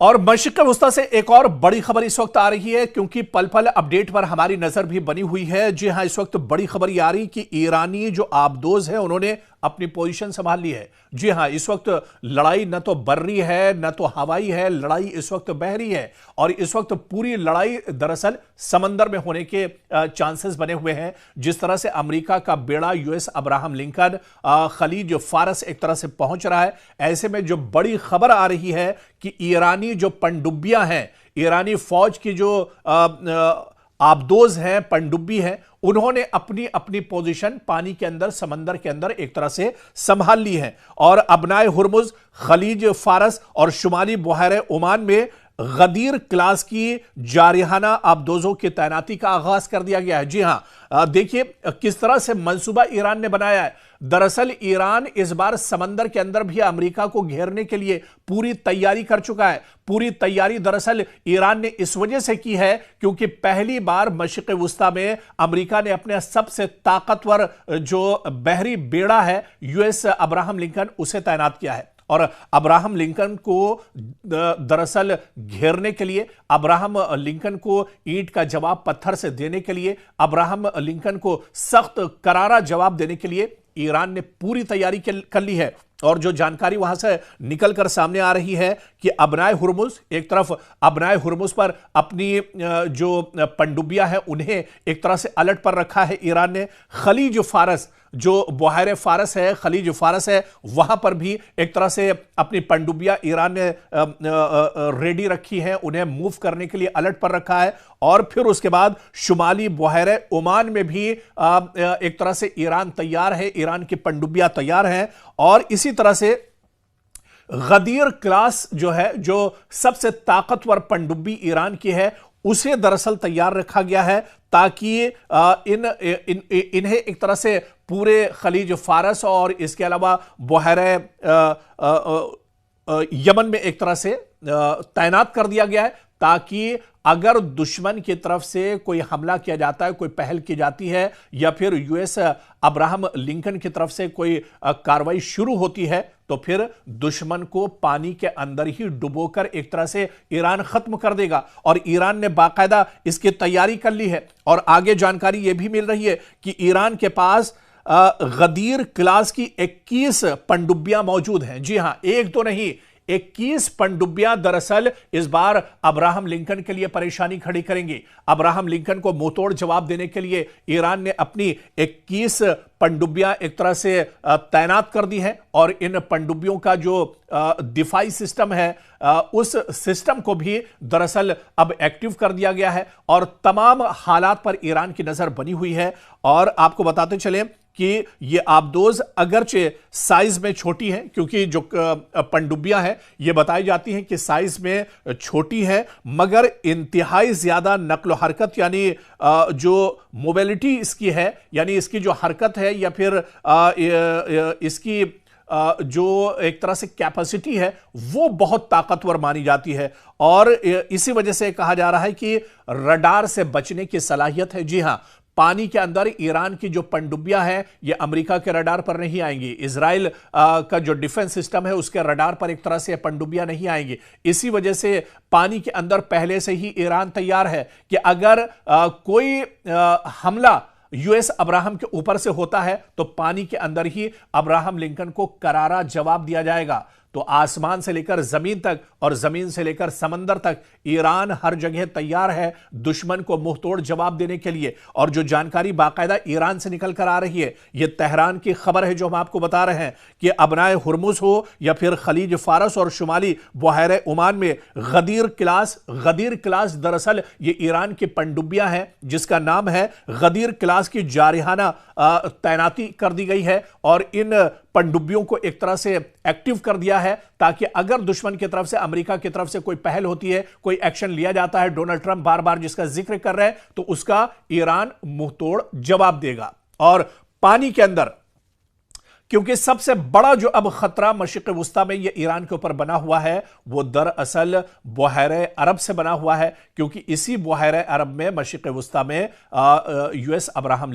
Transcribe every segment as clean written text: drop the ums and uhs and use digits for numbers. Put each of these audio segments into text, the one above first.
और मशरिक़ वस्ता से एक और बड़ी खबर इस वक्त आ रही है, क्योंकि पल पल अपडेट पर हमारी नजर भी बनी हुई है। जी हां, इस वक्त बड़ी खबर ये आ रही कि ईरानी जो आबदोज है उन्होंने अपनी पोजीशन संभाल ली है। जी हां, इस वक्त लड़ाई न तो बर्री है न तो हवाई है, लड़ाई इस वक्त बहरी है। और इस वक्त पूरी लड़ाई दरअसल समंदर में होने के चांसेस बने हुए हैं। जिस तरह से अमेरिका का बेड़ा यूएस अब्राहम लिंकन खलीज फारस एक तरह से पहुंच रहा है, ऐसे में जो बड़ी खबर आ रही है कि ईरानी जो पनडुब्बियां हैं, ईरानी फौज की जो आबदोज हैं, पनडुब्बी हैं, उन्होंने अपनी अपनी पोजीशन पानी के अंदर, समंदर के अंदर एक तरह से संभाल ली है। और अबनाए हुर्मुज, खलीज फारस और शुमाली बहर ओमान में गदीर क्लास की जारिहाना आबदोजों की तैनाती का आगाज कर दिया गया है। जी हां, देखिए किस तरह से मंसूबा ईरान ने बनाया है। दरअसल ईरान इस बार समंदर के अंदर भी अमेरिका को घेरने के लिए पूरी तैयारी कर चुका है। पूरी तैयारी दरअसल ईरान ने इस वजह से की है क्योंकि पहली बार मशरिक़ वस्ता में अमेरिका ने अपने सबसे ताकतवर जो बहरी बेड़ा है यूएस अब्राहम लिंकन, उसे तैनात किया है। और अब्राहम लिंकन को दरअसल घेरने के लिए, अब्राहम लिंकन को ईंट का जवाब पत्थर से देने के लिए, अब्राहम लिंकन को सख्त करारा जवाब देने के लिए ईरान ने पूरी तैयारी कर ली है। और जो जानकारी वहां से निकलकर सामने आ रही है कि अबनाए हुर्मुज, एक तरफ अबनाए हुर्मुज पर अपनी जो पनडुब्बियां हैं उन्हें एक तरह से अलर्ट पर रखा है ईरान ने। खलीज फारस, जो बहर फारस है, खलीज फारस है, वहां पर भी एक तरह से अपनी पनडुब्बियां ईरान ने रेडी रखी हैं, उन्हें मूव करने के लिए अलर्ट पर रखा है। और फिर उसके बाद शुमाली बहर ओमान में भी एक तरह से ईरान तैयार है, ईरान की पनडुब्बियां तैयार हैं। और इसी तरह से गदीर क्लास जो है, जो सबसे ताकतवर पनडुब्बी ईरान की है, उसे दरअसल तैयार रखा गया है ताकि इन्हें एक तरह से पूरे खलीज फारस और इसके अलावा बहर यमन में एक तरह से तैनात कर दिया गया है, ताकि अगर दुश्मन की तरफ से कोई हमला किया जाता है, कोई पहल की जाती है, या फिर यूएस अब्राहम लिंकन की तरफ से कोई कार्रवाई शुरू होती है, तो फिर दुश्मन को पानी के अंदर ही डुबोकर एक तरह से ईरान खत्म कर देगा। और ईरान ने बाकायदा इसकी तैयारी कर ली है। और आगे जानकारी यह भी मिल रही है कि ईरान के पास गदीर क्लास की 21 पनडुब्बियां मौजूद हैं। जी हां, एक तो नहीं, 21 पनडुब्बियां दरअसल इस बार अब्राहम लिंकन के लिए परेशानी खड़ी करेंगी। अब्राहम लिंकन को मुंहतोड़ जवाब देने के लिए ईरान ने अपनी 21 पनडुब्बियां एक तरह से तैनात कर दी हैं। और इन पनडुब्बियों का जो दिफाई सिस्टम है, उस सिस्टम को भी दरअसल अब एक्टिव कर दिया गया है। और तमाम हालात पर ईरान की नजर बनी हुई है। और आपको बताते चले कि ये आबदोज अगरचे साइज में छोटी हैं, क्योंकि जो पनडुब्बियां हैं ये बताई जाती हैं कि साइज में छोटी है, मगर इंतहाई ज्यादा नक्ल हरकत, यानी जो मोबिलिटी इसकी है, यानी इसकी जो हरकत है, या फिर इसकी जो एक तरह से कैपेसिटी है, वो बहुत ताकतवर मानी जाती है। और इसी वजह से कहा जा रहा है कि रडार से बचने की सलाहियत है। जी हां, पानी के अंदर ईरान की जो पनडुब्बियां हैं ये अमेरिका के रडार पर नहीं आएंगी। इजराइल का जो डिफेंस सिस्टम है उसके रडार पर एक तरह से पनडुब्बियां नहीं आएंगी। इसी वजह से पानी के अंदर पहले से ही ईरान तैयार है कि अगर कोई हमला यूएस अब्राहम के ऊपर से होता है तो पानी के अंदर ही अब्राहम लिंकन को करारा जवाब दिया जाएगा। तो आसमान से लेकर जमीन तक और जमीन से लेकर समंदर तक ईरान हर जगह तैयार है दुश्मन को मुंहतोड़ जवाब देने के लिए। और जो जानकारी बाकायदा ईरान से निकल कर आ रही है, यह तेहरान की खबर है जो हम आपको बता रहे हैं कि अबनाए हुर्मुज हो या फिर खलीज फारस और शुमाली बहर ओमान में गदीर क्लास दरअसल ये ईरान की पनडुब्बियां हैं, जिसका नाम है गदीर क्लास की जारिहाना तैनाती कर दी गई है। और इन पनडुब्बियों को एक तरह से एक्टिव कर दिया है ताकि अगर दुश्मन की तरफ से, अमेरिका की तरफ से कोई पहल होती है, कोई एक्शन लिया जाता है, डोनाल्ड ट्रंप बार बार जिसका जिक्र कर रहे हैं, तो उसका ईरान मुंहतोड़ जवाब देगा। और पानी के अंदर, क्योंकि सबसे बड़ा जो अब खतरा मशरिक़ वस्ता में ये ईरान के ऊपर बना हुआ है वो दरअसल बहर अरब से बना हुआ है, क्योंकि इसी बहर अरब में मशरिक़ वस्ता में यूएस अब्राहम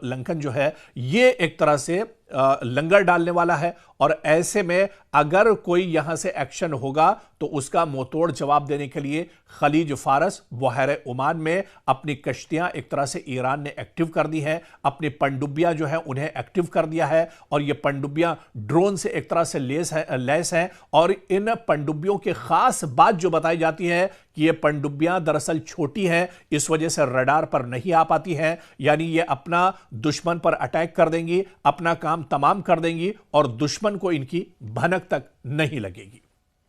लिंकन जो है ये एक तरह से लंगर डालने वाला है। और ऐसे में अगर कोई यहां से एक्शन होगा तो उसका मुंहतोड़ जवाब देने के लिए खलीज फारस, बहर ओमान में अपनी कश्तियां एक तरह से ईरान ने एक्टिव कर दी हैं, अपनी पनडुब्बियां जो है उन्हें एक्टिव कर दिया है और ये पनडुब्बियां ड्रोन से एक तरह से लैस हैं और इन पनडुब्बियों की खास बात जो बताई जाती है कि ये पनडुब्बियां दरअसल छोटी हैं, इस वजह से रडार पर नहीं आ पाती हैं, यानी ये अपना दुश्मन पर अटैक कर देंगी, अपना काम तमाम कर देंगी और दुश्मन को इनकी भनक तक नहीं लगेगी।